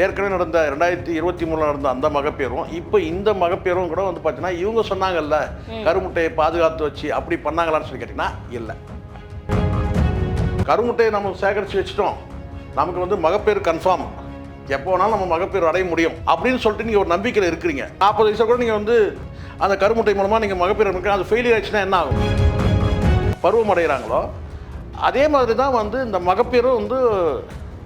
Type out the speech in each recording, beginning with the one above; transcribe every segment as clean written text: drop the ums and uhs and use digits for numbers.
ஏற்கனவே நடந்த 2023 நடந்த அந்த மகப்பேரும் இப்போ இந்த மகப்பேரும் கூட வந்து பார்த்தீங்கன்னா இவங்க சொன்னாங்கல்ல கருமுட்டையை பாதுகாத்து வச்சு அப்படி பண்ணாங்களான்னு சொல்லி கேட்டிங்கன்னா இல்லை. கருமுட்டையை நம்ம சேகரித்து வச்சுட்டோம், நமக்கு வந்து மகப்பேறு கன்ஃபார்ம், எப்போ வேணாலும் நம்ம மகப்பேறு அடைய முடியும் அப்படின்னு சொல்லிட்டு நீங்கள் ஒரு நம்பிக்கையில் இருக்கிறீங்க. 40 வயசு கூட நீங்கள் வந்து அந்த கருமுட்டை மூலமாக நீங்கள் மகப்பேறு எடுக்க அது ஃபெயிலியர் ஆச்சுன்னா என்ன ஆகும்? பருவம் அடைகிறாங்களோ அதே மாதிரி தான் வந்து இந்த மகப்பேரும் வந்து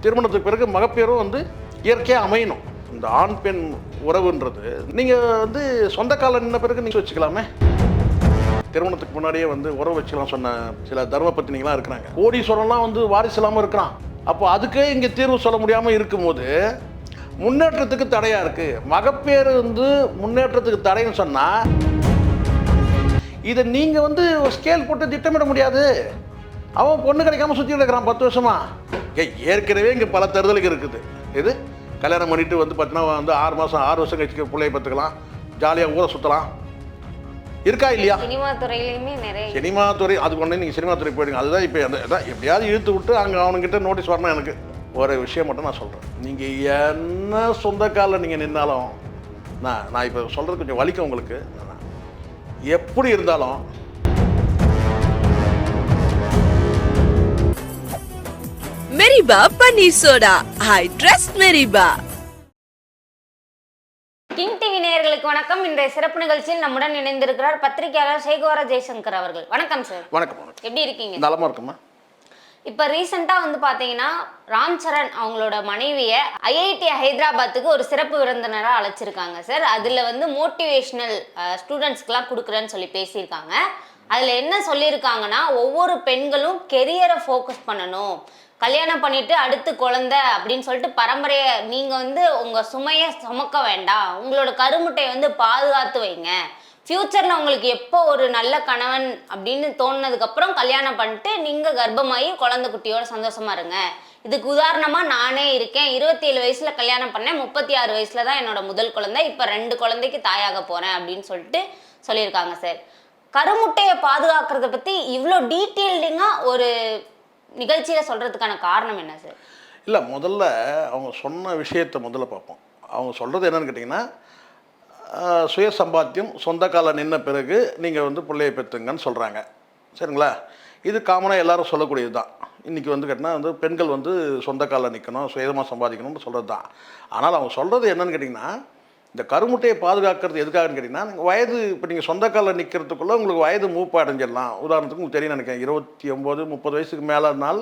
திருமணத்துக்கு பிறகு மகப்பேரும் வந்து இயற்கையாக அமையணும். இந்த ஆண் பெண் உறவுன்றது நீங்கள் வந்து சொந்த காலம் நின்ன பிறகு நீங்கள் வச்சுக்கலாமே. திருமணத்துக்கு முன்னாடியே வந்து உறவு வச்சுக்கலாம் சொன்ன சில தர்ம பத்தினிகளாம் இருக்கிறாங்க. கோடீஸ்வரம்லாம் வந்து வாரிசு இல்லாமல் இருக்கிறான். அப்போ அதுக்கே இங்கே தீர்வு சொல்ல முடியாமல் இருக்கும்போது முன்னேற்றத்துக்கு தடையாக இருக்குது. மகப்பேறு வந்து முன்னேற்றத்துக்கு தடைன்னு சொன்னால் இதை நீங்கள் வந்து ஸ்கேல் போட்டு திட்டமிட முடியாது. அவன் பொண்ணு கிடைக்காம சுற்றிட்டு இருக்கிறான் 10 வருஷமா. ஏற்கனவே இங்கே பல தருதலுக்கு இருக்குது. இது கல்யாணம் பண்ணிட்டு வந்து பார்த்தீங்கன்னா வந்து 6 மாதம் 6 வருஷம் கழிச்சு பிள்ளைய பார்த்துக்கலாம், ஜாலியாக ஊரை சுற்றலாம், இருக்கா இல்லையா? சினிமா துறையிலையுமே நிறைய சினிமா துறை அதுக்கு ஒன்று நீங்கள் சினிமா துறை போயிடுங்க. அதுதான் இப்போ அதான் எப்படியாவது இழுத்து விட்டு அங்கே அவனுங்கிட்ட நோட்டீஸ் வரணும். எனக்கு ஒரு விஷயம் மட்டும் நான் சொல்கிறேன், நீங்கள் என்ன சொந்த காலில் நீங்கள் நின்னாலும் நான் இப்போ சொல்கிறது கொஞ்சம் வலிக்கும் உங்களுக்கு. எப்படி இருந்தாலும் மெரிபா பன்னீர் சோடா, ஐ ட்ரஸ்ட் மெரிபா. கிங் டிவி நேயர்களுக்கு வணக்கம். இன்றைய சிறப்பு நிகழ்ச்சியில் நம்முடன் இணைந்திருக்கிறார் பத்திரிகையாளர் சேகோர ஜெய்சங்கர் அவர்கள். வணக்கம் சார். வணக்கம். எப்படி இருக்கீங்க? நலமா இருக்குமா? இப்போ ரீசெண்டாக வந்து பார்த்தீங்கன்னா ராம் சரண் அவங்களோட மனைவியை ஐஐடி ஹைதராபாத்துக்கு ஒரு சிறப்பு விருந்தினராக அழைச்சிருக்காங்க சார். அதில் வந்து மோட்டிவேஷ்னல் ஸ்டூடெண்ட்ஸ்க்கெலாம் கொடுக்குறேன்னு சொல்லி பேசியிருக்காங்க. அதில் என்ன சொல்லியிருக்காங்கன்னா, ஒவ்வொரு பெண்களும் கெரியரை ஃபோக்கஸ் பண்ணணும், கல்யாணம் பண்ணிட்டு அடுத்து குழந்தை அப்படின்னு சொல்லிட்டு பரம்பரையை நீங்கள் வந்து உங்கள் சுமையை சுமக்க வேண்டாம், உங்களோட கருமுட்டையை வந்து பாதுகாத்து வைங்க, ஃப்யூச்சரில் உங்களுக்கு எப்போ ஒரு நல்ல கணவன் அப்படின்னு தோணுனதுக்கப்புறம் கல்யாணம் பண்ணிட்டு நீங்கள் கர்ப்பமாகி குழந்தை குட்டியோட சந்தோஷமா இருங்க. இதுக்கு உதாரணமாக நானே இருக்கேன். 27 வயசில் கல்யாணம் பண்ணேன், 36 வயசில் தான் என்னோட முதல் குழந்தை, இப்போ 2 குழந்தைக்கு தாயாக போகிறேன் அப்படின்னு சொல்லிட்டு சொல்லியிருக்காங்க சார். கருமுட்டையை பாதுகாக்கிறத பற்றி இவ்வளோ டீட்டெயில்டிங்காக ஒரு நிகழ்ச்சியில் சொல்கிறதுக்கான காரணம் என்ன சார்? இல்லை, முதல்ல அவங்க சொன்ன விஷயத்தை முதல்ல பார்ப்போம். அவங்க சொல்கிறது என்னன்னு கேட்டிங்கன்னா, சுய சம்பாத்தியம் சொந்த காலம் நின்ன பிறகு நீங்கள் வந்து பிள்ளையை பெற்றுங்கன்னு சொல்கிறாங்க. சரிங்களா? இது காமனாக எல்லோரும் சொல்லக்கூடியது தான். இன்றைக்கி வந்து கேட்டிங்கன்னா வந்து பெண்கள் வந்து சொந்த காலில் நிற்கணும், சுயமாக சம்பாதிக்கணும்னு சொல்கிறது தான். ஆனால் அவங்க சொல்கிறது என்னன்னு கேட்டிங்கன்னா, இந்த கருமுட்டையை பாதுகாக்கிறது எதுக்காகன்னு கேட்டிங்கன்னா, நீங்கள் வயது இப்போ நீங்கள் சொந்த காலில் நிற்கிறதுக்குள்ளே உங்களுக்கு வயது மூப்பு அடைஞ்சிடலாம். உதாரணத்துக்கு உங்களுக்கு தெரியும் நினைக்கிறேன், 29 30 வயசுக்கு மேலேனால்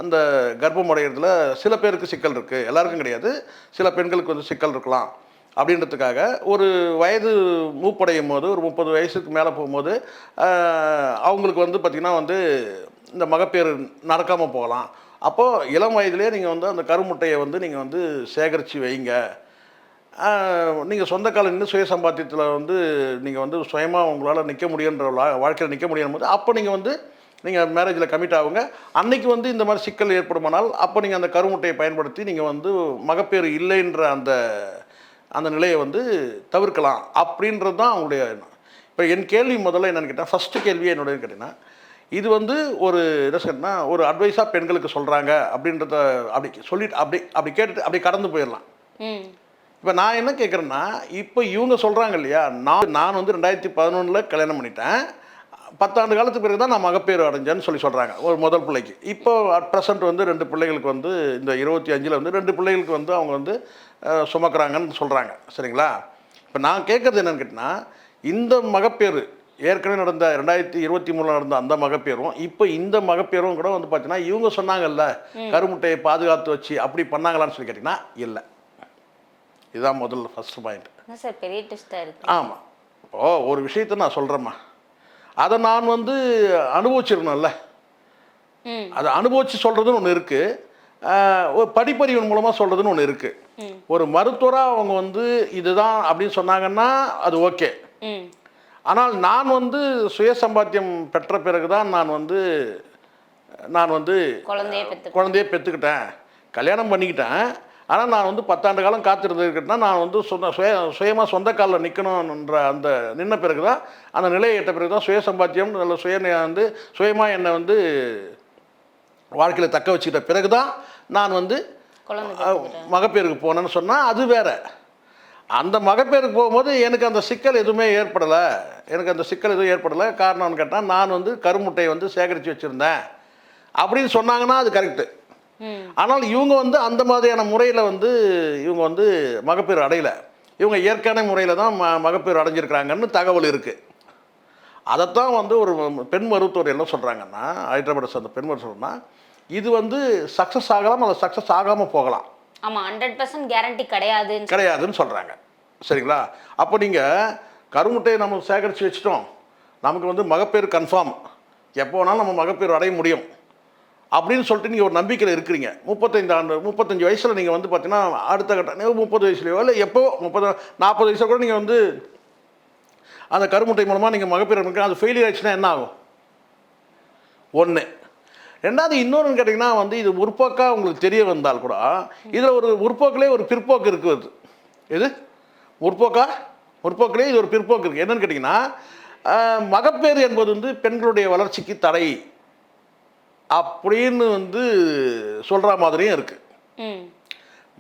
அந்த கர்ப்பம் அடைகிறதுல சில பேருக்கு சிக்கல் இருக்குது, எல்லாருக்கும் கிடையாது, சில பெண்களுக்கு வந்து சிக்கல் இருக்கலாம். அப்படின்றதுக்காக ஒரு வயது மூப்படையும் போது ஒரு 30 வயசுக்கு மேலே போகும்போது அவங்களுக்கு வந்து பார்த்திங்கன்னா வந்து இந்த மகப்பேறு நடக்காமல் போகலாம். அப்போது இளம் வயதிலே நீங்கள் வந்து அந்த கருமுட்டையை வந்து நீங்கள் வந்து சேகரித்து வைங்க. நீங்கள் சொந்த காலம் நின்று சுய சம்பாத்தியத்தில் வந்து நீங்கள் வந்து சுயமாக உங்களால் நிற்க முடியுன்ற வாழ்க்கையில் நிற்க முடியும் போது அப்போ நீங்கள் வந்து நீங்கள் மேரேஜில் கமிட் ஆகுங்க. அன்றைக்கி வந்து இந்த மாதிரி சிக்கல் ஏற்படுமானால் அப்போ நீங்கள் அந்த கருமுட்டையை பயன்படுத்தி நீங்கள் வந்து மகப்பேறு இல்லைன்ற அந்த நிலையை வந்து தவிர்க்கலாம் அப்படின்றது தான் அவங்களுடைய எண்ணம். இப்போ என் கேள்வி முதல்ல என்னென்னு கேட்டால், ஃபஸ்ட்டு கேள்வியே என்னுடைய கேட்டிங்கன்னா, இது வந்து ஒரு என்ன சொன்னா ஒரு அட்வைஸாக பெண்களுக்கு சொல்கிறாங்க அப்படின்றத அப்படி சொல்லிட்டு அப்படி கேட்டுட்டு அப்படி கடந்து போயிடலாம். இப்போ நான் என்ன கேட்குறேன்னா, இப்போ இவங்க சொல்கிறாங்க இல்லையா, நான் வந்து 2011 கல்யாணம் பண்ணிட்டேன், 10 ஆண்டு காலத்துக்கு பிறகு தான் நான் மகப்பேறு அடைஞ்சேன்னு சொல்கிறாங்க ஒரு முதல் பிள்ளைக்கு. இப்போ அட் ப்ரெசண்ட் வந்து 2 பிள்ளைகளுக்கு வந்து இந்த 25 வந்து 2 பிள்ளைகளுக்கு வந்து அவங்க வந்து சுமக்கிறாங்கன்னு சொல்கிறாங்க. சரிங்களா? இப்போ நான் கேட்குறது என்னென்னு கேட்டிங்கன்னா, இந்த மகப்பேறு ஏற்கனவே நடந்த 2023 நடந்த அந்த மகப்பேரும் இப்போ இந்த மகப்பேரும் கூட வந்து பார்த்தீங்கன்னா இவங்க சொன்னாங்கல்ல கருமுட்டையை பாதுகாத்து வச்சு அப்படி பண்ணாங்களான்னு சொல்லி கேட்டிங்கன்னா இல்லை. இதுதான் முதல்ல ஃபஸ்ட்டு பாயிண்ட். சார் பெரிய ட்விஸ்டாக இருக்கு. ஆமாம், இப்போது ஒரு விஷயத்தை நான் சொல்கிறேம்மா, அதை நான் வந்து அனுபவிச்சிருக்கணும்ல, அதை அனுபவித்து சொல்கிறதுன்னு ஒன்று இருக்குது, ஒரு படிப்பறிவின் மூலமாக சொல்கிறதுன்னு ஒன்று இருக்குது. ஒரு மருத்துவராக அவங்க வந்து இதுதான் அப்படின்னு சொன்னாங்கன்னா அது ஓகே. ஆனால் நான் வந்து சுய சம்பாத்தியம் பெற்ற பிறகு தான் நான் வந்து குழந்தையே பெற்றுக்கிட்டேன், கல்யாணம் பண்ணிக்கிட்டேன். ஆனால் நான் வந்து 10 ஆண்டு காலம் காத்திருந்துக்கிட்டேன்னா நான் வந்து சுயமாக சொந்த காலில் நிற்கணுன்ற அந்த நின்ன பிறகு தான், அந்த நிலையை எட்ட பிறகு தான் சுய சம்பாத்தியம் வந்து சுயமாக என்னை வந்து வாழ்க்கையில் தக்க வச்சுக்கிட்ட பிறகு தான் நான் வந்து மகப்பேருக்கு போனேன்னு சொன்னால் அது வேற. அந்த மகப்பேருக்கு போகும்போது எனக்கு அந்த சிக்கல் எதுவுமே ஏற்படலை. எனக்கு அந்த சிக்கல் எதுவும் ஏற்படலை. காரணம்னு கேட்டால் நான் வந்து கருமுட்டையை வந்து சேகரித்து வச்சுருந்தேன் அப்படின்னு சொன்னாங்கன்னா அது கரெக்டு. ஆனால் இவங்க வந்து அந்த மாதிரியான முறையில் வந்து இவங்க வந்து மகப்பேறு அடையலை. இவங்க இயற்கையான முறையில் தான் மகப்பேறு அடைஞ்சிருக்கிறாங்கன்னு தகவல் இருக்குது. அதைத்தான் வந்து ஒரு பெண் மருத்துவர் என்ன சொல்கிறாங்கன்னா, ஹைதராபாத் அந்த பெண் மருத்துவர்னா இது வந்து சக்ஸஸ் ஆகலாம், அது சக்ஸஸ் ஆகாமல் போகலாம். ஆமாம், 100% கேரண்டி கிடையாதுன்னு சொல்கிறாங்க. சரிங்களா? அப்போ நீங்கள் கருமுட்டையை நம்ம சேகரித்து வச்சுட்டோம், நமக்கு வந்து மகப்பேறு கன்ஃபார்ம், எப்போ வேணாலும் நம்ம மகப்பேறு அடைய முடியும் அப்படின்னு சொல்லிட்டு நீங்கள் ஒரு நம்பிக்கையில் இருக்கிறீங்க. 35 வயசில் நீங்கள் வந்து பார்த்தீங்கன்னா அடுத்த கட்ட 30 வயசுலையோ இல்லை எப்போ 40 வயசில் கூட நீங்கள் வந்து அந்த கருமுட்டை மூலமாக நீங்கள் மகப்பேறு அது ஃபெயிலியர் ஆயிடுச்சுன்னா என்ன ஆகும்? ஒன்று. ரெண்டாவது இன்னொன்று கேட்டிங்கன்னா வந்து இது முற்போக்காக உங்களுக்கு தெரிய வந்தால் கூட இதில் ஒரு முற்போக்கிலே ஒரு பிற்போக்கு இருக்குது. இது முற்போக்கிலே இது ஒரு பிற்போக்கு இருக்குது. என்னென்னு கேட்டிங்கன்னா மகப்பேறு என்பது வந்து பெண்களுடைய வளர்ச்சிக்கு தடை அப்படின்னு வந்து சொல்கிற மாதிரியும் இருக்குது.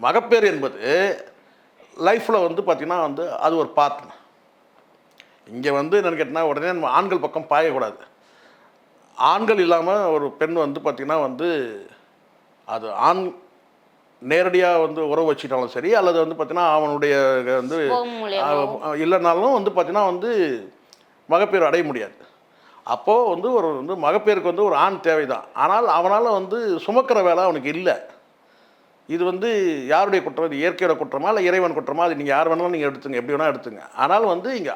மகப்பேறு என்பது லைஃப்பில் வந்து பார்த்திங்கன்னா வந்து அது ஒரு பார்ட். இங்கே வந்து என்னென்னு கேட்டிங்கன்னா உடனே நம்ம ஆண்கள் பக்கம் பாயக்கூடாது. ஆண்கள் இல்லாமல் ஒரு பெண் வந்து பார்த்திங்கன்னா வந்து அது ஆண் நேரடியாக வந்து உறவு வச்சுட்டாலும் சரி, அல்லது வந்து பார்த்திங்கன்னா அவனுடைய வந்து இல்லைனாலும் வந்து பார்த்திங்கன்னா வந்து மகப்பேறு அடைய முடியாது. அப்போது வந்து ஒரு வந்து மகப்பேருக்கு வந்து ஒரு ஆண் தேவை தான். ஆனால் அவனால் வந்து சுமக்கிற வேலை அவனுக்கு இல்லை. இது வந்து யாருடைய குற்றம்? இது இயற்கையோட குற்றமா இல்லை இறைவன் குற்றமா? அது நீங்கள் யார் வேணாலும் நீங்கள் எடுத்துங்க, எப்படி வேணால் எடுத்துங்க. ஆனால் வந்து இங்கே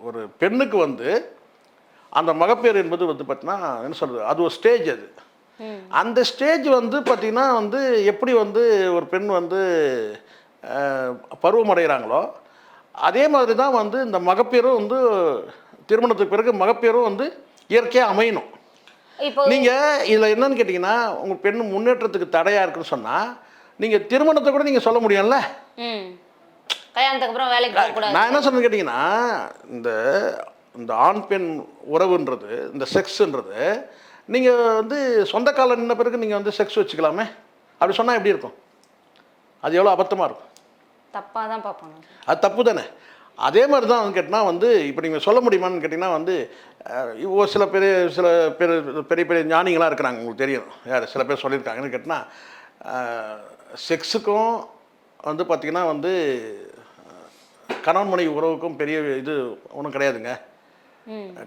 ஒரு பெண்ணுக்கு வந்து அந்த மகப்பேறு என்பது வந்து பார்த்தீங்கன்னா என்ன சொல்கிறது, அது ஒரு ஸ்டேஜ். அது அந்த ஸ்டேஜ் வந்து பார்த்திங்கன்னா வந்து எப்படி வந்து ஒரு பெண் வந்து பருவமடைகிறாங்களோ அதே மாதிரி தான் வந்து இந்த மகப்பேரும் வந்து திருமணத்துக்கு பிறகு மகப்பேரும் வந்து இயற்கையாக அமையணும். நீங்கள் இதில் என்னன்னு கேட்டிங்கன்னா உங்கள் பெண் முன்னேற்றத்துக்கு தடையாக இருக்குன்னு சொன்னால் நீங்கள் திருமணத்தை கூட நீங்கள் சொல்ல முடியும்ல. நான் என்ன சொன்னேன்னு கேட்டிங்கன்னா இந்த ஆண் பெண் உறவுன்றது, இந்த செக்ஸுன்றது நீங்கள் வந்து சொந்த காலம் நின்ன பிறகு நீங்கள் வந்து செக்ஸ் வச்சுக்கலாமே அப்படி சொன்னால் எப்படி இருக்கும்? அது எவ்வளோ அபத்தமாக இருக்கும்? தப்பாக தான் பார்ப்பாங்க. அது தப்பு தானே. அதே மாதிரி தான் வந்து கேட்டிங்கன்னா வந்து இப்போ நீங்கள் சொல்ல முடியுமான்னு கேட்டிங்கன்னா வந்து சில பெரிய பெரிய ஞானிகளாக இருக்கிறாங்க, உங்களுக்கு தெரியும் யார் சில பேர் சொல்லியிருக்காங்கன்னு கேட்டிங்கன்னா செக்ஸுக்கும் வந்து பார்த்திங்கன்னா வந்து கணவன் மனைவி உறவுக்கும் பெரிய இது ஒன்றும் கிடையாதுங்க.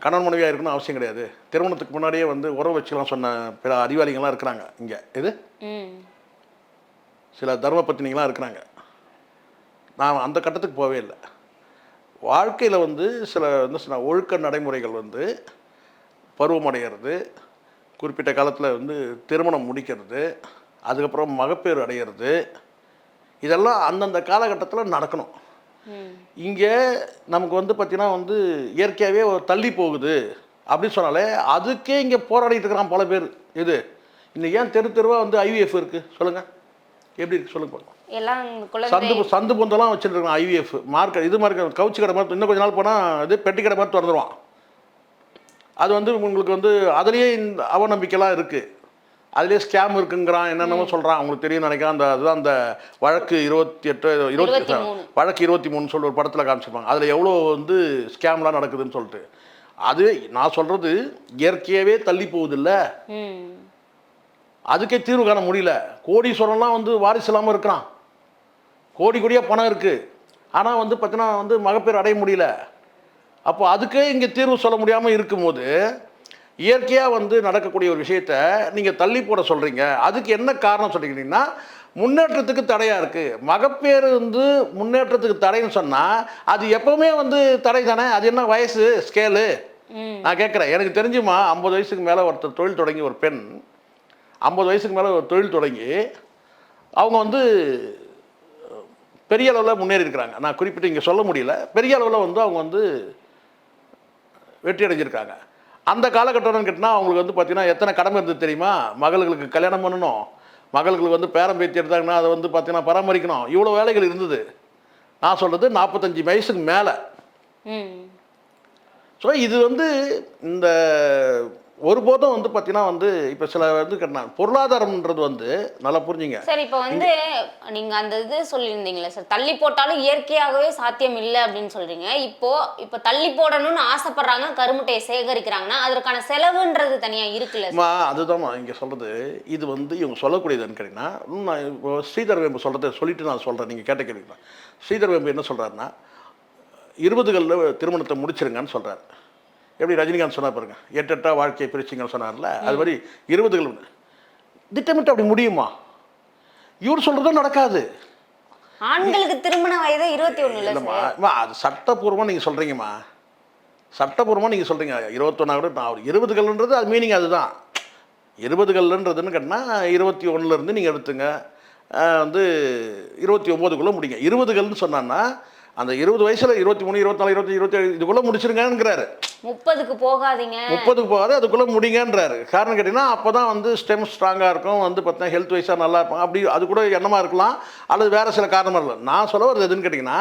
கணவன் மனைவியாக இருக்கணும் அவசியம் கிடையாது. திருமணத்துக்கு முன்னாடியே வந்து உறவு வச்சுக்கலாம் சொன்ன பிற அறிவாளிகள்லாம் இருக்கிறாங்க இங்கே. இது சில தர்ம பத்தினிகளாம் இருக்கிறாங்க. நான் அந்த கட்டத்துக்கு போவே இல்லை. வாழ்க்கையில் வந்து சில ஒழுக்க நடைமுறைகள் வந்து பருவமடைகிறது, குறிப்பிட்ட காலத்தில் வந்து திருமணம் முடிக்கிறது, அதுக்கப்புறம் மகப்பேறு அடைகிறது, இதெல்லாம் அந்தந்த காலகட்டத்தில் நடக்கணும். இங்கே நமக்கு வந்து பார்த்திங்கன்னா வந்து இயற்கையாகவே தள்ளி போகுது அப்படின்னு சொன்னாலே அதுக்கே இங்கே போராடிட்டு இருக்கிறான் பல பேர். இது இன்னைக்கு ஏன் தெருவாக வந்து ஐவிஎஃப் இருக்குது சொல்லுங்கள், எப்படி இருக்குது சொல்லுங்க. சந்து பொந்தெல்லாம் வச்சுருக்கான் ஐவிஎஃப் மார்க்கெட். இது மாதிரி கவுச்சி கடை மாதிரி இன்னும் கொஞ்ச நாள் போனால் இது பெட்டி கடை மாதிரி திறந்துருவான். அது வந்து உங்களுக்கு வந்து அதுலேயே இந்த அவநம்பிக்கைலாம் இருக்குது, அதுலேயே ஸ்கேம் இருக்குங்கிறான், என்னென்னமோ சொல்கிறான். அவங்களுக்கு தெரியும் நினைக்கிறேன். அதுதான் அந்த வழக்கு 23 சொல்லி ஒரு படத்தில் காமிச்சிருப்பாங்க. அதில் எவ்வளோ வந்து ஸ்கேம்லாம் நடக்குதுன்னு சொல்லிட்டு. அது நான் சொல்கிறது இயற்கையாகவே தள்ளி போகுதில்ல, அதுக்கே தீர்வு காண முடியல. கோடீஸ்வரன்லாம் வந்து வாரிசு இல்லாமல் இருக்கிறான், கோடியாக பணம் இருக்குது, ஆனால் வந்து பார்த்தீங்கன்னா வந்து மகப்பேறு அடைய முடியல. அப்போ அதுக்கே இங்கே தீர்வு சொல்ல முடியாமல் இருக்கும்போது இயற்கையாக வந்து நடக்கக்கூடிய ஒரு விஷயத்த நீங்கள் தள்ளி போட சொல்கிறீங்க. அதுக்கு என்ன காரணம் சொல்லிக்கிட்டீங்கன்னா முன்னேற்றத்துக்கு தடையாக இருக்குது. மகப்பேறு வந்து முன்னேற்றத்துக்கு தடைன்னு சொன்னால் அது எப்போவுமே வந்து தடை தானே. அது என்ன வயசு ஸ்கேலு? நான் கேட்குறேன். எனக்கு தெரிஞ்சுமா 50 வயசுக்கு மேலே ஒருத்தர் தொழில் தொடங்கி, ஒரு பெண் 50 வயசுக்கு மேலே ஒரு தொழில் தொடங்கி அவங்க வந்து பெரிய அளவில் முன்னேறி இருக்கிறாங்க. நான் குறிப்பிட்டு இங்கே சொல்ல முடியல, பெரிய அளவில் வந்து அவங்க வந்து வெற்றி அடைஞ்சிருக்காங்க. அந்த காலகட்டம்னு கேட்டால் அவங்களுக்கு வந்து பார்த்திங்கன்னா எத்தனை கடமை இருந்தது தெரியுமா? மகளுக்கு கல்யாணம் பண்ணணும், மகளுக்கு வந்து பேரம் பேத்தி எடுத்தாங்கன்னா அதை வந்து பார்த்திங்கன்னா பராமரிக்கணும், இவ்வளோ வேலைகள் இருந்தது. நான் சொல்கிறது 45 வயசுக்கு மேலே. ஸோ இது வந்து இந்த ஒருபோதும் வந்து பார்த்தீங்கன்னா வந்து இப்போ சில வந்து கேட்டாங்க பொருளாதாரம்ன்றது வந்து நல்லா புரிஞ்சுங்க. சார் இப்போ வந்து நீங்க அந்த இது சொல்லியிருந்தீங்களே சார், தள்ளி போட்டாலும் இயற்கையாகவே சாத்தியம் இல்லை அப்படின்னு சொல்றீங்க. இப்போ தள்ளி போடணும்னு ஆசைப்படுறாங்க, கருமுட்டையை சேகரிக்கிறாங்கன்னா அதற்கான செலவுன்றது தனியா இருக்குல்ல சார்? அதுதான்மா இங்கே சொல்கிறது. இது வந்து இவங்க சொல்லக்கூடியதுன்னு கேட்டிங்கன்னா, நான் இப்போ ஸ்ரீதர் வேம்பு சொல்கிறத சொல்லிவிட்டு நான் சொல்கிறேன். நீங்கள் கேட்ட கேள்வி தான். ஸ்ரீதர் வேம்பு என்ன சொல்கிறாருன்னா 20களில் திருமணத்தை முடிச்சிருங்கன்னு சொல்கிறார். எப்படி ரஜினிகாந்த் சொன்னார் பாருங்க, 8 வாழ்க்கையை பிரிச்சிங்கன்னு சொன்னார்ல, அது மாதிரி 20கள் திட்டமிட்டு அப்படி முடியுமா? இவர் சொல்கிறதும் நடக்காது. ஆண்களுக்கு திருமண வயது 21 இல்லைம்மா, அது சட்டப்பூர்வமாக நீங்கள் சொல்கிறீங்கம்மா, சட்டப்பூர்வமாக நீங்கள் சொல்கிறீங்க 21 கூட. நான் 20கள்ன்றது அது மீனிங் அதுதான். 20கள்ன்றதுன்னு கேட்டால் 21லேருந்து நீங்கள் எடுத்துங்க, வந்து 29க்குள்ளே முடிங்க. 20கள்னு சொன்னான்னா அந்த 20 வயசில் 23, 24, 25, 27 இதுக்குள்ளே முடிச்சிருங்கிறாரு. 30க்கு போகாதீங்க, 30க்கு போகாது, அதுக்குள்ளே முடிங்கன்றாரு. காரணம் கேட்டிங்கன்னா அப்போ தான் வந்து ஸ்டெம் ஸ்ட்ராங்காக இருக்கும், வந்து பார்த்தீங்கன்னா ஹெல்த் வைஸாக நல்லா இருப்பாங்க. அப்படி அது கூட எண்ணமாக இருக்கலாம், அல்லது வேறு சில காரணமாக இருக்கலாம். நான் சொல்ல வருது எதுன்னு கேட்டிங்கன்னா,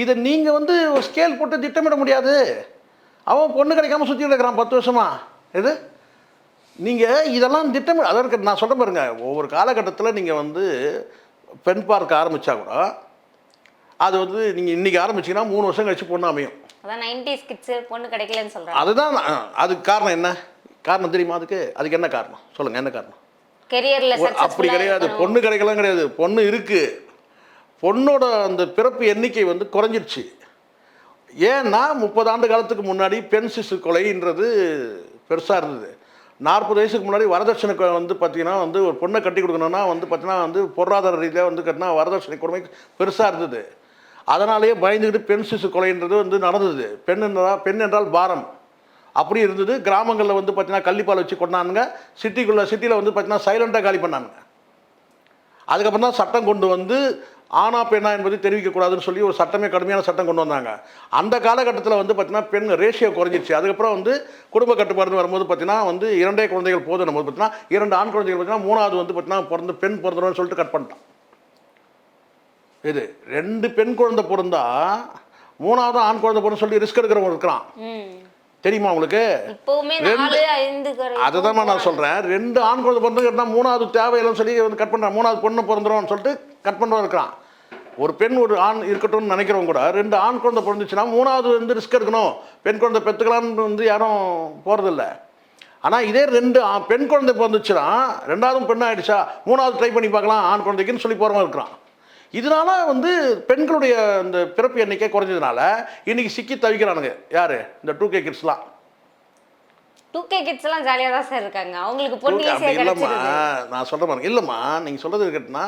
இதை நீங்கள் வந்து ஒரு ஸ்கேல் போட்டு திட்டமிட முடியாது. அவன் பொண்ணு கிடைக்காம சுற்றி இருக்கிறான் 10 வருஷமா. இது நீங்கள் இதெல்லாம் அதாவது நான் சொல்ல பாருங்க, ஒவ்வொரு காலகட்டத்தில் நீங்கள் வந்து பெண் பார்க்க ஆரம்பித்தா கூட அது வந்து நீங்கள் இன்றைக்கி ஆரம்பிச்சிங்கன்னா 3 வருஷம் கழிச்சு பொண்ணு அமையும். அதான் 90s கிட்ஸ் பொண்ணு கிடைக்கலன்னு சொல்கிறாங்க. அதுதான் அதுக்கு காரணம் என்ன காரணம் தெரியுமா? அதுக்கு என்ன காரணம் சொல்லுங்கள், என்ன காரணம்? கெரியரில் அப்படி கிடையாது, பொண்ணு கிடைக்கலாம் கிடையாது, பொண்ணு இருக்குது. பொண்ணோட அந்த பிறப்பு எண்ணிக்கை வந்து குறைஞ்சிருச்சு. ஏன்னா 30 ஆண்டு காலத்துக்கு முன்னாடி பெண் சிசு கொலைன்றது பெருசாக இருந்தது. 40 வயசுக்கு முன்னாடி வரதட்சணை வந்து பார்த்திங்கன்னா வந்து ஒரு பொண்ணை கட்டி கொடுக்கணுன்னா வந்து பார்த்திங்கன்னா வந்து பொருளாதார ரீதியாக வந்து கட்டினா வரதட்சணை கொடுமை பெருசாக இருந்தது. அதனாலேயே பயந்துக்கிட்டு பெண் சிசு கொலைன்றது வந்து நடந்தது. பெண் என்றால் பாரம் அப்படி இருந்தது. கிராமங்களில் வந்து பார்த்திங்கன்னா கள்ளிப்பால் வச்சு கொண்டானுங்க. சிட்டியில் வந்து பார்த்திங்கன்னா சைலண்ட்டாக காலி பண்ணானுங்க. அதுக்கப்புறம் தான் சட்டம் கொண்டு வந்து ஆனா பெண்ணா என்பதை தெரிவிக்கக்கூடாதுன்னு சொல்லி ஒரு சட்டமே, கடுமையான சட்டம் கொண்டு வந்தாங்க. அந்த காலகட்டத்தில் வந்து பார்த்திங்கன்னா பெண் ரேஷியோ குறைஞ்சிருச்சு. அதுக்கப்புறம் வந்து குடும்ப கட்டுப்பாடுன்னு வரும்போது பார்த்திங்கன்னா வந்து 2 குழந்தைகள் போதும் போது பார்த்திங்கன்னா 2 ஆண் குழந்தைகள் பார்த்திங்கன்னா 3வது வந்து பார்த்திங்கன்னா பெண் பிறந்தணும்னு சொல்லிட்டு கட் பண்ணிட்டான். இது 2 பெண் குழந்தை பிறந்தா 3வது ஆண் குழந்தை பிறந்து சொல்லி ரிஸ்க் எடுக்கிறவங்க இருக்கிறான். தெரியுமா உங்களுக்கு? அதுதான் நான் சொல்கிறேன். 2 ஆண் குழந்தை பிறந்து கேட்டால் 3வது தேவையில்லைன்னு சொல்லி வந்து கட் பண்ணுறான். 3வது பொண்ணு பிறந்துடும் சொல்லிட்டு கட் பண்ணுறவங்க இருக்கிறான். ஒரு பெண் ஒரு ஆண் இருக்கட்டும்னு நினைக்கிறவங்க கூட 2 ஆண் குழந்தை பிறந்துச்சுன்னா 3வது வந்து ரிஸ்க் எடுக்கணும், பெண் குழந்தை பெற்றுக்கலான்னு வந்து யாரும் போகிறதில்ல. ஆனால் இதே 2 பெண் குழந்தை பிறந்துச்சுன்னா 2வது பெண் ஆகிடுச்சா 3வது ட்ரை பண்ணி பார்க்கலாம் ஆண் குழந்தைக்குன்னு சொல்லி போகிறவங்க இருக்கிறான். இதனால வந்து பெண்களுடைய இந்த பிறப்பு எண்ணிக்கை குறைஞ்சதுனால இன்னைக்கு சிக்கி தவிக்கிறானுங்க. யார்? இந்த 2K கிட்ஸ்லாம். 2K கிட்ஸ்லாம் ஜாலியாக தான் சார் இருக்காங்க. அவங்களுக்கு பொண்ணு ஈஸியாக இல்லைம்மா, நான் சொல்கிற மாதிரி இல்லைம்மா, நீங்கள் சொல்கிறது கேட்டினா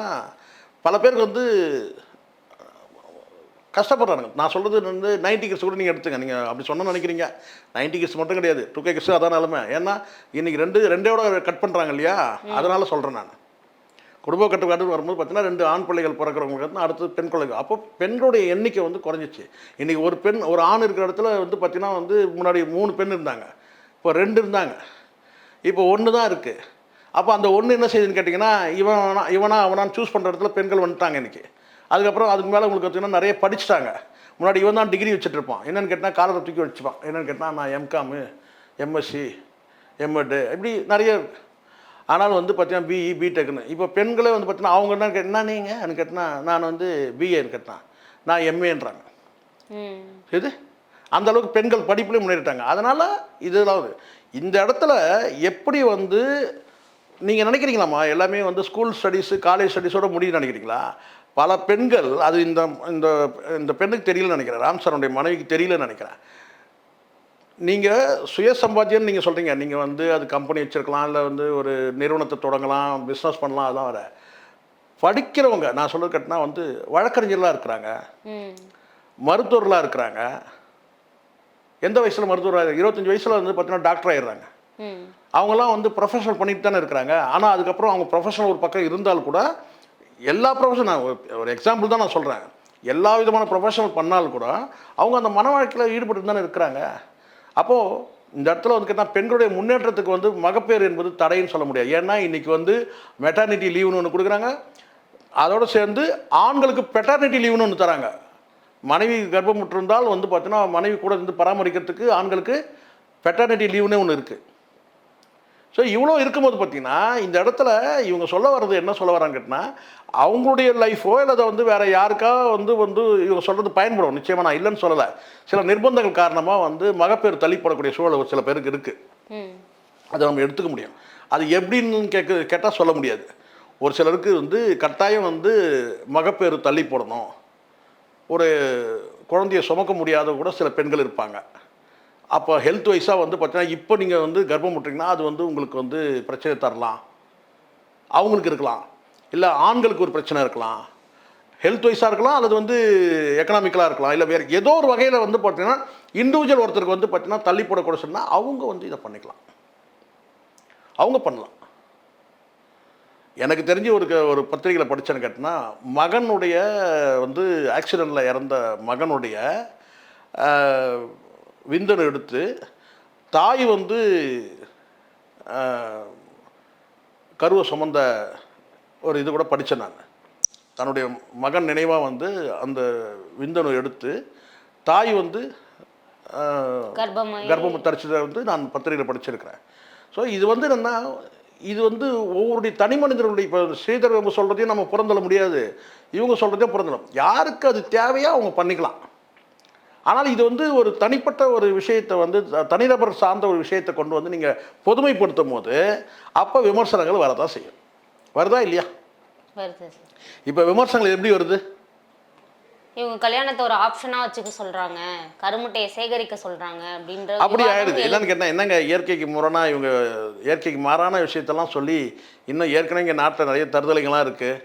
பல பேருக்கு வந்து கஷ்டப்படுறானுங்க. நான் சொல்கிறது வந்து 90 கிட்ஸ் கூட நீங்கள் எடுத்துங்க. நீங்கள் அப்படி சொன்ன நினைக்கிறீங்க. 90 கிட்ஸ் மட்டும் கிடையாது, 2K கிட்ஸ் அதான் நிலமை. ஏன்னா இன்றைக்கி ரெண்டோட கட் பண்ணுறாங்க இல்லையா, அதனால் சொல்கிறேன் நான். குடும்ப கட்டுப்பாடு வரும்போது பார்த்தீங்கன்னா 2 ஆண் பிள்ளைகள் பிறக்கிறவங்களுக்கு அடுத்து பெண் குழந்தைகள். அப்போ பெண்களுடைய எண்ணிக்கை வந்து குறைஞ்சிச்சு. இன்றைக்கி ஒரு ஆண் இருக்கிற இடத்துல வந்து பார்த்திங்கன்னா வந்து முன்னாடி 3 பெண் இருந்தாங்க, இப்போ 2 இருந்தாங்க, இப்போ 1 தான் இருக்குது. அப்போ அந்த 1 என்ன செய்யுதுன்னு கேட்டிங்கன்னா இவனா அவனான்னு சூஸ் பண்ணுற இடத்துல பெண்கள் வந்துட்டாங்க இன்றைக்கி. அதுக்கப்புறம் அதுக்கு மேலே உங்களுக்கு பார்த்திங்கன்னா நிறைய படிச்சுட்டாங்க. முன்னாடி இவன் தான் டிகிரி வச்சுட்ருப்பான். என்னென்னு கேட்டால் காலத்தை தூக்கி வச்சுப்பான். என்னென்னு கேட்டால் நான் MCOM, MSc, MEd இப்படி நிறைய. ஆனால் வந்து பார்த்தீங்கன்னா BE, BTechன்னு. இப்போ பெண்களே வந்து பார்த்தீங்கன்னா அவங்க என்ன கேட்டினா நீங்கள் கேட்டினா நான் வந்து BAன்னு கேட்டேன், நான் MAன்றாங்க. இது அந்த அளவுக்கு பெண்கள் படிப்புலேயும் முன்னேறிட்டாங்க. அதனால் இதெல்லாம் இந்த இடத்துல எப்படி வந்து நீங்கள் நினைக்கிறீங்களாம்மா எல்லாமே வந்து ஸ்கூல் ஸ்டடீஸு காலேஜ் ஸ்டடீஸோடு முடியும்னு நினைக்கிறீங்களா? பல பெண்கள் அது இந்த இந்த இந்த பெண்ணுக்கு தெரியலன்னு நினைக்கிறேன், ராம் சாரோடைய மனைவிக்கு தெரியலன்னு நினைக்கிறேன். நீங்கள் சுய சம்பாத்தியம்னு நீங்கள் சொல்கிறீங்க, நீங்கள் வந்து அது கம்பெனி வச்சுருக்கலாம், இல்லை வந்து ஒரு நிறுவனத்தை தொடங்கலாம், பிஸ்னஸ் பண்ணலாம், அதெல்லாம் வர படிக்கிறவங்க நான் சொல்கிறது கேட்டினா வந்து வழக்கறிஞர்களாக இருக்கிறாங்க, மருத்துவர்களாக இருக்கிறாங்க. எந்த வயசில் மருத்துவராக 25 வயசில் வந்து பார்த்தீங்கன்னா டாக்டர் ஆகிடுறாங்க. அவங்கெல்லாம் வந்து ப்ரொஃபஷனல் பண்ணிட்டு தானே இருக்கிறாங்க. ஆனால் அதுக்கப்புறம் அவங்க ப்ரொஃபஷனல் ஒரு பக்கம் இருந்தாலும் கூட எல்லா ப்ரொஃபஷன் ஒரு எக்ஸாம்பிள் தான் நான் சொல்கிறேன், எல்லா விதமான ப்ரொஃபஷனல் பண்ணாலும் கூட அவங்க அந்த மன வாழ்க்கையில் ஈடுபட்டு தானே இருக்கிறாங்க. அப்போது இந்த இடத்துல வந்து கேட்டால் பெண்களுடைய முன்னேற்றத்துக்கு வந்து மகப்பேறு என்பது தடைன்னு சொல்ல முடியாது. ஏன்னா இன்றைக்கி வந்து மெட்டர்னிட்டி லீவுன்னு ஒன்று கொடுக்குறாங்க, அதோடு சேர்ந்து ஆண்களுக்கு பெட்டர்னிட்டி லீவுன்னு ஒன்று தராங்க. மனைவி கர்ப்பமுற்றிருந்தால் வந்து பார்த்தீங்கன்னா மனைவி கூட இருந்து பராமரிக்கிறதுக்கு ஆண்களுக்கு பெட்டர்னிட்டி லீவுன்னு ஒன்று இருக்குது. ஸோ இவ்வளோ இருக்கும்போது பார்த்தீங்கன்னா இந்த இடத்துல இவங்க சொல்ல வர்றது என்ன சொல்ல வரான்னு கேட்டினா, அவங்களுடைய லைஃபோ இல்லை வந்து வேறு யாருக்கா வந்து வந்து இவங்க சொல்கிறது பயன்படும். நிச்சயமாக நான் இல்லைன்னு சொல்லலை. சில நிர்பந்தங்கள் காரணமாக வந்து மகப்பேறு தள்ளிப்படக்கூடிய சூழல் ஒரு சில பேருக்கு இருக்குது. அதை நம்ம எடுத்துக்க முடியும். அது எப்படின்னு கேட்டால் சொல்ல முடியாது. ஒரு சிலருக்கு வந்து கட்டாயம் வந்து மகப்பேறு தள்ளி போடணும், ஒரு குழந்தைய சுமக்க முடியாத கூட சில பெண்கள் இருப்பாங்க. அப்போ ஹெல்த் வைஸாக வந்து பார்த்தீங்கன்னா இப்போ நீங்கள் வந்து கர்ப்பம் விட்டிங்கன்னா அது வந்து உங்களுக்கு வந்து பிரச்சனை தரலாம், அவங்களுக்கு இருக்கலாம். இல்லை ஆண்களுக்கு ஒரு பிரச்சனை இருக்கலாம், ஹெல்த் வைஸாக இருக்கலாம், அல்லது வந்து எக்கனாமிக்கலாக இருக்கலாம், இல்லை வேறு ஏதோ ஒரு வகையில் வந்து பார்த்தீங்கன்னா இண்டிவிஜுவல் ஒருத்தருக்கு வந்து பார்த்தீங்கன்னா தள்ளி போடக்கூட சொன்னால் அவங்க வந்து இதை பண்ணிக்கலாம், அவங்க பண்ணலாம். எனக்கு தெரிஞ்சு ஒரு பத்திரிகையில் படித்தேன்னு கேட்டினா, மகனுடைய வந்து ஆக்சிடெண்ட்டில் இறந்த மகனுடைய விந்தணு எடுத்து தாய் வந்து கருவை சுமந்த ஒரு இது கூட படித்தேன் நான். தன்னுடைய மகன் நினைவாக வந்து அந்த விந்தணு எடுத்து தாய் வந்து கர்ப்பம் தரிச்சதை வந்து நான் பத்திரிகையில் படிச்சிருக்கிறேன். ஸோ இது வந்து என்னென்னா, இது வந்து ஒவ்வொருடைய தனி மனிதர்களுடைய, இப்போ ஸ்ரீதர் இவங்க சொல்கிறதையும் நம்ம புறந்தள்ள முடியாது, இவங்க சொல்கிறதையும் புறந்தள்ளும். யாருக்கு அது தேவையோ அவங்க பண்ணிக்கலாம். ஆனால் இது வந்து ஒரு தனிப்பட்ட ஒரு விஷயத்தை வந்து தனிநபர் சார்ந்த ஒரு விஷயத்தை கொண்டு வந்து நீங்கள் பொதுமைப்படுத்தும் போது அப்போ விமர்சனங்கள் வரதான் செய்யும். வருதா இல்லையா? இப்போ விமர்சனங்கள் எப்படி வருது? இவங்க கல்யாணத்தை ஒரு ஆப்ஷனாக வச்சுக்க சொல்கிறாங்க, கருமுட்டையை சேகரிக்க சொல்கிறாங்க அப்படின்ற அப்படி ஆயிடுது. என்னன்னு கேட்டால் என்னங்க இயற்கைக்கு முரணா இவங்க இயற்கைக்கு மாறான விஷயத்தெல்லாம் சொல்லி இன்னும் ஏற்கனவே இங்கே நாட்டில் நிறைய தருதலைகள்லாம் இருக்குது.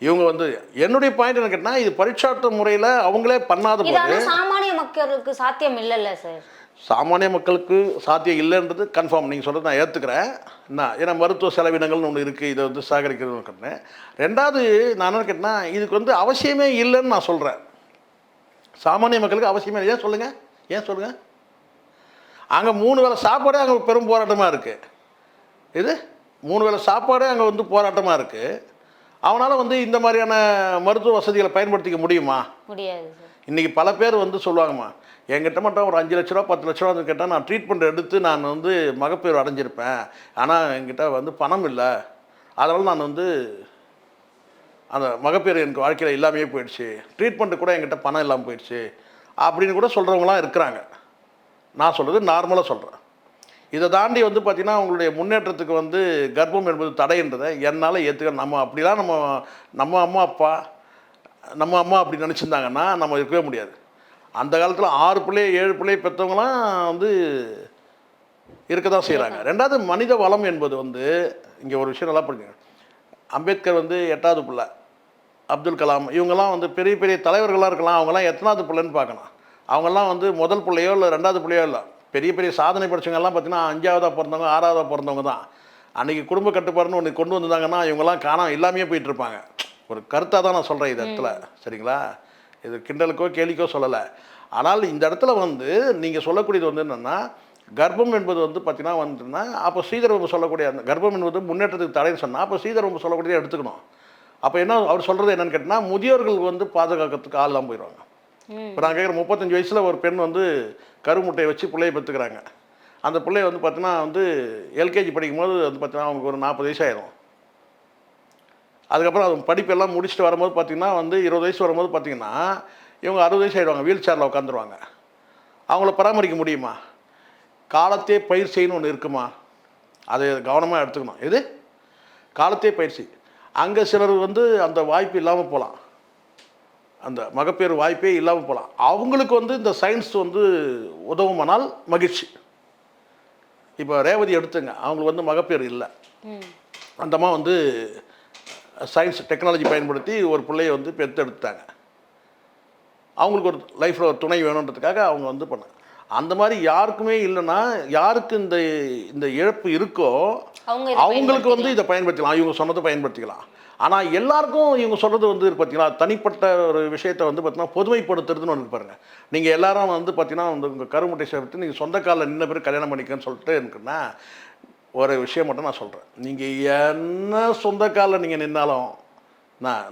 இவங்க வந்து என்னுடைய பாயிண்ட் என்ன கேட்டால் இது பரீட்சார்த்த முறையில் அவங்களே பண்ணாத போது சாமானிய மக்களுக்கு சாத்தியம் இல்லைல்ல சார். சாமானிய மக்களுக்கு சாத்தியம் இல்லைன்றது கன்ஃபார்ம். நீங்கள் சொல்கிறது நான் ஏற்றுக்கிறேன். ஏன்னா மருத்துவ செலவினங்கள்னு ஒன்று இருக்குது, இதை வந்து சேகரிக்கிறதுன்னு கேட்டேன். ரெண்டாவது நான் என்ன கேட்டேன்னா, இதுக்கு வந்து அவசியமே இல்லைன்னு நான் சொல்கிறேன். சாமானிய மக்களுக்கு அவசியமே இல்லை. ஏன் சொல்லுங்கள், ஏன் சொல்லுங்கள்? அங்கே 3 வேளை சாப்பாடே அங்கே பெரும் போராட்டமாக இருக்குது. இது 3 வேளை சாப்பாடே அங்கே வந்து போராட்டமாக இருக்குது. அவனால் வந்து இந்த மாதிரியான மருத்துவ வசதிகளை பயன்படுத்திக்க முடியுமா? முடியாது. இன்றைக்கி பல பேர் வந்து சொல்லுவாங்கம்மா, என்கிட்ட மட்டும் ஒரு 5 லட்ச ரூபா 10 லட்ச ரூபா வந்து கேட்டால் நான் ட்ரீட்மெண்ட் எடுத்து நான் வந்து மகப்பேறு அடைஞ்சிருப்பேன், ஆனால் என்கிட்ட வந்து பணம் இல்லை, அதனால் நான் வந்து அந்த மகப்பேறு எனக்கு வாழ்க்கையில் இல்லாமையே போயிடுச்சு, ட்ரீட்மெண்ட்டு கூட என்கிட்ட பணம் இல்லாமல் போயிடுச்சு அப்படின்னு கூட சொல்கிறவங்களாம் இருக்கிறாங்க. நான் சொல்கிறது நார்மலாக சொல்கிறேன். இதை தாண்டி வந்து பார்த்திங்கன்னா அவங்களுடைய முன்னேற்றத்துக்கு வந்து கர்ப்பம் என்பது தடைன்றதை என்னால் ஏற்றுக்க. நம்ம அப்படிலாம் நம்ம அம்மா அப்படி நினச்சிருந்தாங்கன்னா நம்ம இருக்கவே முடியாது. அந்த காலத்தில் 6 பிள்ளை 7 பிள்ளை பெற்றவங்களாம் வந்து இருக்க தான் செய்கிறாங்க. ரெண்டாவது மனித வளம் என்பது வந்து இங்கே ஒரு விஷயம் நல்லா படிங்க. அம்பேத்கர் வந்து 8வது பிள்ளை, அப்துல் கலாம் இவங்கெல்லாம் வந்து பெரிய பெரிய தலைவர்களாக இருக்கலாம், அவங்கெல்லாம் எத்தனாவது பிள்ளைன்னு பார்க்கணும். அவங்கெல்லாம் வந்து முதல் பிள்ளையோ இல்லை 2வது பிள்ளையோ இல்லை, பெரிய பெரிய சாதனை படித்தவங்கெல்லாம் பார்த்தீங்கன்னா 5ஆவதாக பிறந்தவங்க 6ஆவதாக பிறந்தவங்க தான். அன்றைக்கி குடும்ப கட்டுப்பாடுன்னு ஒன்று கொண்டு வந்தாங்கன்னா இவங்கெல்லாம் காணாமல் இல்லாமையே போயிட்டுருப்பாங்க. ஒரு கருத்தாக தான் நான் சொல்கிறேன் இந்த இடத்துல, சரிங்களா? இது கிண்டலுக்கோ கேலிக்கோ சொல்லலை. ஆனால் இந்த இடத்துல வந்து நீங்கள் சொல்லக்கூடியது வந்து என்னென்னா, கர்ப்பம் என்பது வந்து பார்த்திங்கன்னா வந்துன்னா அப்போ ஸ்ரீதர்வம்பு சொல்லக்கூடிய அந்த கர்ப்பம் என்பது முன்னேற்றத்துக்கு தடைன்னு சொன்னால் அப்போ ஸ்ரீதர்வம்பு சொல்லக்கூடியதை எடுத்துக்கணும். அப்போ என்ன அவர் சொல்கிறது என்னென்னு கேட்டால், முதியோர்கள் வந்து பாதுகாக்கிறதுக்கு ஆள் தான் போயிடுவாங்க. இப்போ நான் கேட்குற 35 வயசில் ஒரு பெண் வந்து கருமுட்டையை வச்சு பிள்ளையை பெற்றுக்கிறாங்க. அந்த பிள்ளைய வந்து பார்த்தீங்கன்னா வந்து எல்கேஜி படிக்கும்போது வந்து பார்த்தீங்கன்னா அவங்களுக்கு ஒரு 40 வயசு ஆயிடும். அதுக்கப்புறம் அது படிப்பெல்லாம் முடிச்சுட்டு வரும்போது பார்த்திங்கன்னா வந்து 20 வயசு வரும்போது பார்த்திங்கன்னா இவங்க 60 வயசு ஆகிடுவாங்க, வீல் சேரில் உட்காந்துருவாங்க. அவங்கள பராமரிக்க முடியுமா? காலத்தே பயிற்சின்னு ஒன்று இருக்குமா? அதை கவனமாக எடுத்துக்கணும். இது காலத்தே பயிற்சி. அங்கே சிலர் வந்து அந்த வாய்ப்பு இல்லாமல் போகலாம், அந்த மகப்பேறு வாய்ப்பே இல்லாமல் போகலாம். அவங்களுக்கு வந்து இந்த சயின்ஸ் வந்து உதவுமானால் மகிழ்ச்சி. இப்போ ரேவதி எடுத்துங்க, அவங்களுக்கு வந்து மகப்பேறு இல்லை, அந்தம்மா வந்து சயின்ஸ் டெக்னாலஜி பயன்படுத்தி ஒரு பிள்ளையை வந்து பெற்றெடுத்தாங்க. அவங்களுக்கு ஒரு லைஃப்பில் ஒரு துணை வேணுன்றதுக்காக அவங்க வந்து பண்ணாங்க. அந்த மாதிரி யாருக்குமே இல்லைன்னா, யாருக்கு இந்த இந்த இழப்பு இருக்கோ அவங்களுக்கு வந்து இதை பயன்படுத்திக்கலாம், இவங்க சொன்னதை பயன்படுத்திக்கலாம். ஆனால் எல்லாருக்கும் இவங்க சொல்கிறது வந்து பார்த்தீங்கன்னா தனிப்பட்ட ஒரு விஷயத்தை வந்து பார்த்தீங்கன்னா பொதுமைப்படுத்துறதுன்னு ஒன்று பாருங்கள். நீங்கள் எல்லாரும் வந்து பார்த்தீங்கன்னா வந்து உங்கள் கருமுட்டை சேர்த்து நீங்கள் சொந்த காலில் நின்ன பேர் கல்யாணம் பண்ணிக்கன்னு சொல்லிட்டு இருக்குன்னா, ஒரு விஷயம் மட்டும் நான் சொல்கிறேன். நீங்கள் என்ன சொந்த காலில் நீங்கள் நின்னாலும்,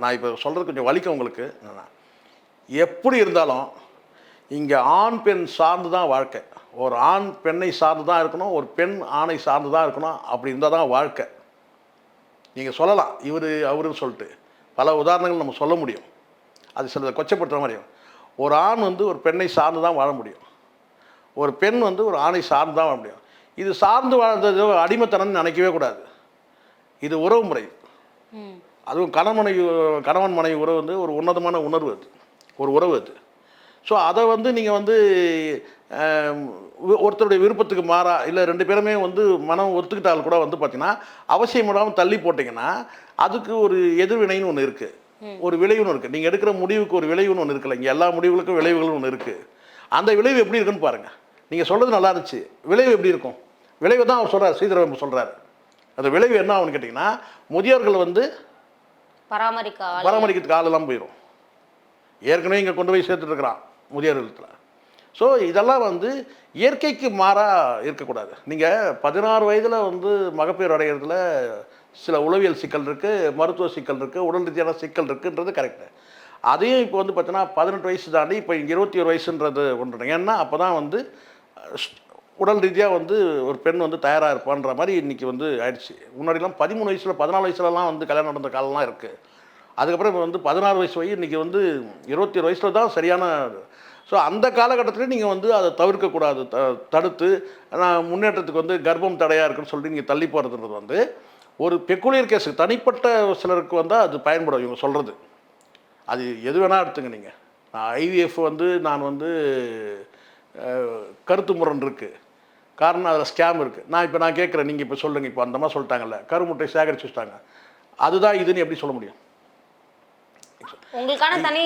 நான் இப்போ சொல்கிறது கொஞ்சம் வலிக்கும் உங்களுக்கு, எப்படி இருந்தாலும் இங்கே ஆண் பெண் சார்ந்து தான் வாழ்க்கை. ஒரு ஆண் பெண்ணை சார்ந்து தான் இருக்கணும், ஒரு பெண் ஆணை சார்ந்து தான் இருக்கணும். அப்படி இருந்தால் தான் வாழ்க்கை. நீங்கள் சொல்லலாம் இவர் அவருன்னு சொல்லிட்டு பல உதாரணங்கள் நம்ம சொல்ல முடியும். அது சிலதை கொச்சப்படுத்துகிற மாதிரியும். ஒரு ஆண் வந்து ஒரு பெண்ணை சார்ந்து தான் வாழ முடியும், ஒரு பெண் வந்து ஒரு ஆணை சார்ந்து தான் வாழ முடியும். இது சார்ந்து வாழ்ந்தது அடிமைத்தனம்னு நினைக்கவே கூடாது. இது உறவு முறை. அதுவும் கணவன் மனைவி உறவு வந்து ஒரு உன்னதமான உணர்வு, அது ஒரு உறவு அது. ஸோ அதை வந்து நீங்கள் வந்து ஒருத்தருடைய விருப்பத்துக்கு மாறா இல்லை 2 பேருமே வந்து மனம் ஒத்துக்கிட்டால் கூட வந்து பார்த்தீங்கன்னா அவசியமில்லாமல் தள்ளி போட்டிங்கன்னா அதுக்கு ஒரு எதிர்வினைன்னு ஒன்று இருக்குது, ஒரு விளைவுன்னு இருக்குது. நீங்கள் எடுக்கிற முடிவுக்கு ஒரு விளைவுன்னு ஒன்று இருக்குல்ல, இங்கே எல்லா முடிவுகளுக்கும் விளைவுகளும் ஒன்று இருக்குது. அந்த விளைவு எப்படி இருக்குன்னு பாருங்கள். நீங்கள் சொல்கிறது நல்லா இருந்துச்சு, விளைவு எப்படி இருக்கும்? விளைவு தான் அவர் சொல்கிறார், ஸ்ரீதரன் சொல்கிறார். அந்த விளைவு என்ன ஆகுன்னு கேட்டிங்கன்னா முதியோர்கள் வந்து பராமரிக்கிறதுக்கு ஆளெல்லாம் போயிடும். ஏற்கனவே இங்கே கொண்டு போய் சேர்த்துட்ருக்குறான் முதியோர்களத்தில். ஸோ இதெல்லாம் வந்து இயற்கைக்கு மாறாக இருக்கக்கூடாது. நீங்கள் 16 வயதில் வந்து மகப்பேறு அடைகிறதுல சில உளவியல் சிக்கல் இருக்குது, மருத்துவ சிக்கல் இருக்குது, உடல் ரீதியான சிக்கல் இருக்குன்றது கரெக்டு. அதையும் இப்போ வந்து பார்த்தீங்கன்னா 18 வயசு தாண்டி இப்போ 21 வயசுன்றது ஒன்று. ஏன்னா அப்போ தான் வந்து உடல் ரீதியாக வந்து ஒரு பெண் வந்து தயாராக இருப்பான்ற மாதிரி இன்றைக்கி வந்து ஆயிடுச்சு. முன்னாடிலாம் 13 வயசில் 14 வயசுலலாம் வந்து கல்யாணம் நடந்த காலம்லாம் இருக்குது. அதுக்கப்புறம் இப்போ வந்து 16 வயசு இன்றைக்கி வந்து 21 வயசில் தான் சரியான. ஸோ அந்த காலகட்டத்தில் நீங்கள் வந்து அதை தவிர்க்கக்கூடாது, தடுத்து முன்னேற்றத்துக்கு வந்து கர்ப்பம் தடையாக இருக்குன்னு சொல்லிட்டு நீங்கள் தள்ளி போகிறதுன்றது வந்து ஒரு பெக்குலியர் கேஸுக்கு தனிப்பட்ட சிலருக்கு வந்தால் அது பயன்படும். இவங்க சொல்கிறது அது எது வேணால் எடுத்துங்க. நீங்கள் ஐவிஎஃப் வந்து நான் வந்து கருத்து முரண் இருக்குது, காரணம் அதில் ஸ்கேம் இருக்குது. நான் கேட்குறேன், நீங்கள் இப்போ சொல்லுங்கள். இப்போ அந்த மாதிரி சொல்லிட்டாங்கல்ல, கருமுட்டை சேகரிச்சு வச்சிட்டாங்க, அதுதான் இதுன்னு எப்படி சொல்ல முடியும்? உங்களுக்கான தனி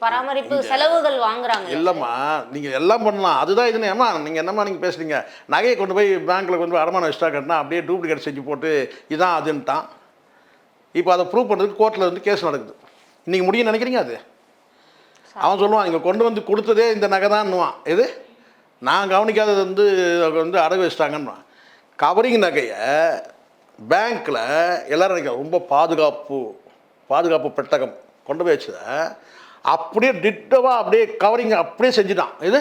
பராமரிப்பு செலவுகள் வாங்குறாங்க. இல்லைம்மா, நீங்கள் எல்லாம் பண்ணலாம், அதுதான் இதுன்னு. ஏமா நீங்கள் என்னம்மா நீங்கள் பேசுகிறீங்க? நகையை கொண்டு போய் பேங்க்கில் கொண்டு போய் அடமானம் வச்சுட்டா கட்டினா அப்படியே டூப்ளிகேட் செஞ்சு போட்டு இதான் அதுன்ட்டான். இப்போ அதை ப்ரூவ் பண்ணுறதுக்கு கோர்ட்டில் வந்து கேஸ் நடக்குது. இன்றைக்கி முடியும்னு நினைக்கிறீங்க? அது அவன் சொல்லுவான், இங்கே கொண்டு வந்து கொடுத்ததே இந்த நகை தான்னுவான். இது நான் கவனிக்காதது வந்து அடகு வச்சிட்டாங்கன்னுவான். கவரிங் நகையை பேங்க்கில் எல்லோரும் நினைக்கிறோம் ரொம்ப பாதுகாப்பு பெட்டகம் கொண்டு போய் வச்சத அப்படியே டிட்டவாக அப்படியே கவரிங் அப்படியே செஞ்சுட்டான். இது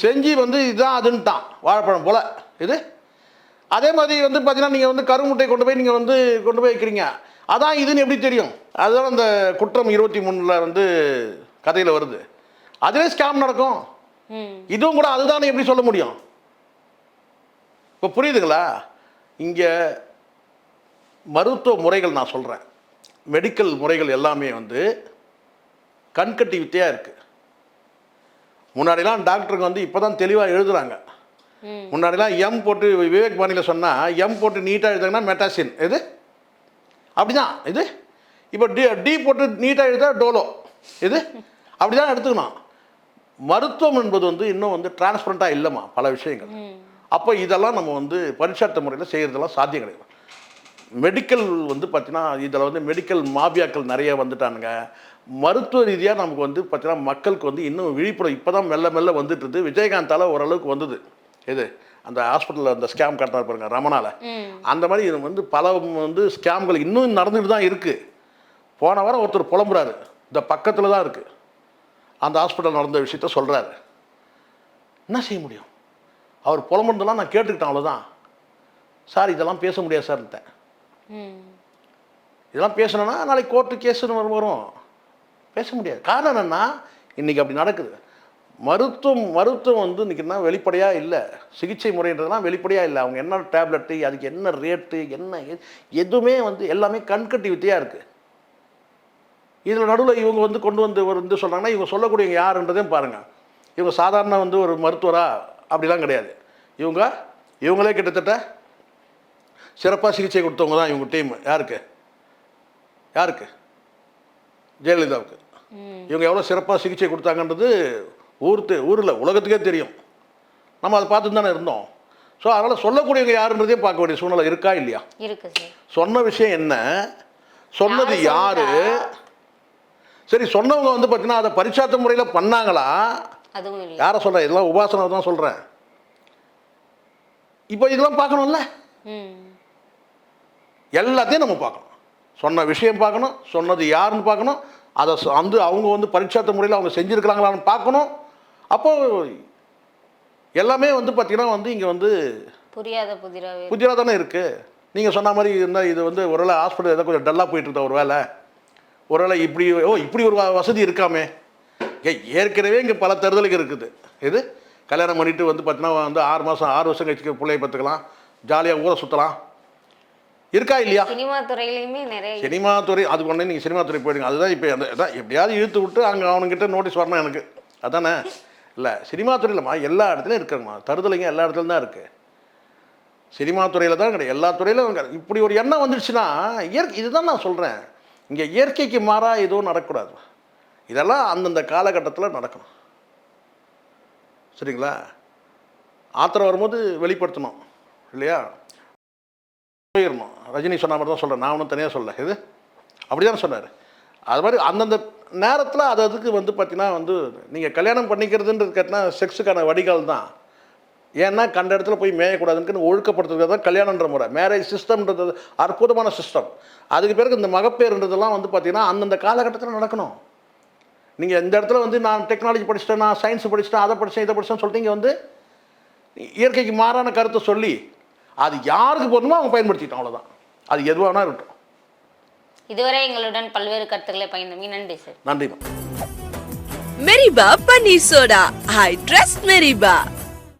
செஞ்சு வந்து இதுதான் அதுன்ட்டான், வாழைப்பழம் போல். இது அதே மாதிரி வந்து பார்த்தீங்கன்னா நீங்கள் வந்து கருமுட்டை கொண்டு போய் வைக்கிறீங்க, அதான் இதுன்னு எப்படி தெரியும்? அதுதான் அந்த குற்றம் 23 வந்து கதையில் வருது. அதிலே ஸ்கேம் நடக்கும். இதுவும் கூட அதுதான் எப்படி சொல்ல முடியும்? இப்போ புரியுதுங்களா? இங்கே மருத்துவ முறைகள் நான் சொல்கிறேன், மெடிக்கல் முறைகள் எல்லாமே வந்து கண்கட்டி வித்தையாக இருக்குது. முன்னாடிலாம் டாக்டருக்கு வந்து இப்போ தான் தெளிவாக எழுதுகிறாங்க. முன்னாடிலாம் எம் போட்டு விவேக் பாணியில் சொன்னால் எம் போட்டு நீட்டாக எழுதுங்கன்னா மெட்டாசின், இது அப்படி தான். இது இப்போ டி போட்டு நீட்டாக எழுதா டோலோ, இது அப்படி தான் எடுத்துக்கணும். மருத்துவம் என்பது வந்து இன்னும் வந்து டிரான்ஸ்பரண்ட்டாக இல்லைம்மா பல விஷயங்கள். அப்போ இதெல்லாம் நம்ம வந்து பரிட்சார்த்த முறையில் செய்கிறதெல்லாம் சாத்தியம் கிடையாது. மெடிக்கல் வந்து பார்த்தீங்கன்னா இதில் வந்து மெடிக்கல் மாபியாக்கள் நிறைய வந்துட்டானுங்க. மருத்துவ ரீதியாக நமக்கு வந்து பார்த்தீங்கன்னா மக்களுக்கு வந்து இன்னும் விழிப்புணர்வு இப்போ தான் மெல்ல வந்துட்டுது. விஜயகாந்தால் ஓரளவுக்கு வந்தது. இது அந்த ஹாஸ்பிட்டலில் அந்த ஸ்கேம் கட்டினா பாருங்க ரமணால, அந்த மாதிரி இது வந்து பல வந்து ஸ்கேம்கள் இன்னும் நடந்துட்டு தான் இருக்குது. போன வாரம் ஒருத்தர் புலம்புறாரு, இந்த பக்கத்தில் தான் இருக்குது, அந்த ஹாஸ்பிட்டல் நடந்த விஷயத்த சொல்கிறாரு. என்ன செய்ய முடியும்? அவர் புலம்புறதெல்லாம் நான் கேட்டுக்கிட்டேன், அவ்வளோதான். சார் இதெல்லாம் பேச முடியாது சார்ன்ட்டேன். இதெல்லாம் பேசணுன்னா நாளைக்கு கோர்ட்டு கேஸுன்னு வரும், பேச முடியாது. காரணம் என்னென்னா இன்றைக்கி அப்படி நடக்குது. மருத்துவம் வந்து இன்றைக்கின்னா வெளிப்படையாக இல்லை, சிகிச்சை முறைன்றதுலாம் வெளிப்படையாக இல்லை. அவங்க என்ன டேப்லெட்டு, அதுக்கு என்ன ரேட்டு, என்ன எதுவுமே வந்து எல்லாமே கண்கட்டி வித்தையாக இருக்குது. இதில் நடுவில் இவங்க வந்து கொண்டு வந்து ஒரு இது சொல்கிறாங்கன்னா இவங்க சொல்லக்கூடியவங்க யாருன்றதையும் பாருங்கள். இவங்க சாதாரண வந்து ஒரு மருத்துவரா அப்படிலாம் கிடையாது. இவங்களே கிட்டத்தட்ட சிறப்பாக சிகிச்சை கொடுத்தவங்க தான் இவங்க டீம். யாருக்கு? ஜெயலலிதாவுக்கு. இவங்க எவ்வளோ சிறப்பாக சிகிச்சை கொடுத்தாங்கன்றது ஊரில் உலகத்துக்கே தெரியும். நம்ம அதை பார்த்து தானே இருந்தோம். ஸோ அதனால் சொல்லக்கூடியவங்க யாருன்றதையும் பார்க்க வேண்டிய சூழ்நிலை இருக்கா இல்லையா? சொன்ன விஷயம் என்ன, சொன்னது யாரு, சரி சொன்னவங்க வந்து பார்த்தீங்கன்னா அதை பரிட்சார்த்த முறையில் பண்ணாங்களா? யாரை சொல்கிறேன்? இதெல்லாம் உபாசனை தான் சொல்கிறேன். இப்போ இதெல்லாம் பார்க்கணும்ல, எல்லாத்தையும் நம்ம பார்க்கணும். சொன்ன விஷயம் பார்க்கணும், சொன்னது யாருன்னு பார்க்கணும், அதை வந்து அவங்க வந்து பரிட்சார்த்த முறையில் அவங்க செஞ்சுருக்கிறாங்களான்னு பார்க்கணும். அப்போது எல்லாமே வந்து பார்த்தீங்கன்னா வந்து இங்கே வந்து புரியாத புதிராவே புதிராக தானே இருக்குது. நீங்கள் சொன்ன மாதிரி இருந்தால் இது வந்து ஒருவேளை ஹாஸ்பிட்டல் ஏதோ கொஞ்சம் டல்லாக போயிட்டு இருந்தா ஒரு வேலை, ஒருவேளை இப்படி ஒரு வசதி இருக்காமே. ஏற்கனவே இங்கே பல தருதலுக்கு இருக்குது. இது கல்யாணம் பண்ணிட்டு வந்து பார்த்தீங்கன்னா வந்து 6 வருஷம் கழிச்சு பிள்ளைய பார்த்துக்கலாம், ஜாலியாக ஊரை சுற்றலாம். இருக்கா இல்லையா? சினிமா துறையிலையுமே நிறைய சினிமா துறை அது ஒன்று. நீங்கள் சினிமா துறை போயிடுங்க. அதுதான் இப்போ அதான் எப்படியாவது இழுத்து விட்டு அங்கே அவனுக்கிட்ட நோட்டீஸ் வரணும் எனக்கு, அதானே? இல்லை சினிமா துறையிலம்மா எல்லா இடத்துலையும் இருக்குங்கம்மா, தருதலைங்க எல்லா இடத்துலையும் தான் இருக்குது. சினிமா துறையில் தான் கிடையாது, எல்லா துறையிலும் இப்படி ஒரு எண்ணம் வந்துடுச்சுன்னா இதுதான் நான் சொல்கிறேன். இங்கே இயற்கைக்கு மாறாக எதுவும் நடக்கக்கூடாது. இதெல்லாம் அந்தந்த காலகட்டத்தில் நடக்கணும். சரிங்களா? ஆத்திரம் வரும்போது வெளிப்படுத்தணும் இல்லையா? போயிடணும். ரஜினி சொன்ன மாதிரி தான் சொல்கிறேன், நான் ஒன்றும் தனியாக சொல்ல. இது அப்படி தான் சொன்னார். அது மாதிரி அந்தந்த நேரத்தில் அதுக்கு வந்து பார்த்தீங்கன்னா வந்து நீங்கள் கல்யாணம் பண்ணிக்கிறதுன்றது கேட்டால் செக்ஸுக்கான வடிகால் தான். ஏன்னா கண்ட இடத்துல போய் மேயக்கூடாதுன்னு ஒழுக்கப்படுத்துறது தான் கல்யாணன்ற முறை. மேரேஜ் சிஸ்டம்ன்றது அற்புதமான சிஸ்டம். அதுக்கு பிறகு இந்த மகப்பேறுன்றதெல்லாம் வந்து பார்த்தீங்கன்னா அந்தந்த காலகட்டத்தில் நடக்கணும். நீங்கள் இந்த இடத்துல வந்து நான் டெக்னாலஜி படிச்சுட்டேன், நான் சயின்ஸ் படிச்சுட்டேன், அதை படித்தேன், இதை படித்தேன்னு சொல்லிட்டு இங்கே வந்து இயற்கைக்கு மாறான கருத்தை சொல்லி அது யாருக்கு போகணுமோ அவங்க பயன்படுத்திட்டோம், அவ்வளோதான். அது எதுவானா இருக்கட்டும். இதுவரை எங்களுடன் பல்வேறு கருத்துக்களை பகிர்ந்தமைக்கு நன்றி சார். நன்றிமா. Meriba Paneer Soda. I trust Meriba.